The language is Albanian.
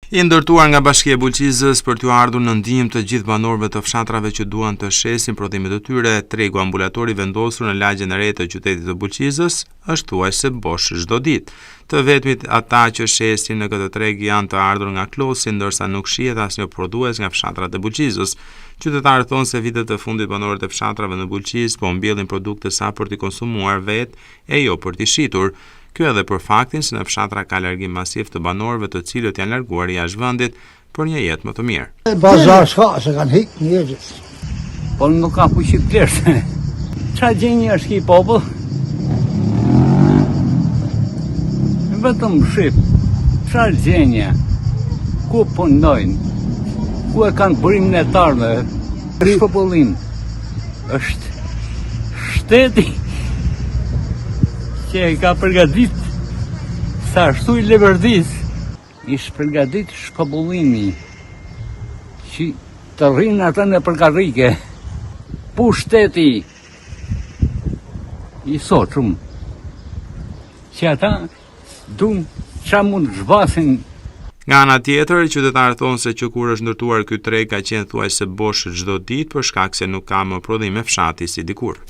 I ndërtuar nga Bashkia e Bulqizës për t'u ardhur në ndihmë të gjithë banorëve të fshatrave që duan të shesin prodhimet e tyre, tregu ambulatori vendosur në lagjen e re të qytetit të Bulqizës është thuajse bosh çdo ditë. Të vetmit ata që shesin në këtë treg janë të ardhur nga Klosi, ndërsa nuk shihet asnjë prodhues nga fshatrat e Bulqizës. Qytetarët thonë se vitet e fundit banorët e fshatrave në Bulqizë po mbjellin produkte sa për t'i konsumuar vetë e jo për t'i shitur. Kjo edhe për faktin se në fshatra ka largim masiv të banorëve të cilët janë larguar jashtë vendit për një jetë më të mirë. Bazar s'ka, se kanë hik njerëzit. Po nuk ka fuqi pleshtë. Çfarë gjeni është ki popull? Vetëm shqip. Çfarë gjenja? Ku punojnë? Ku e kanë burimin e tarme? Shpopullim. Është shteti që e ka përgadit sa ashtu i Leverdis, ishtë përgadit shpabullimi që të rrinë atë në përkarrike, pushteti i soqëm, që ata dun qa mund zhvasin. Nga ana tjetër, qytetarët thonë se që kur është ndërtuar ky treg ka qenë thuajse bosh çdo ditë për shkak se nuk ka më prodhime fshati si dikur.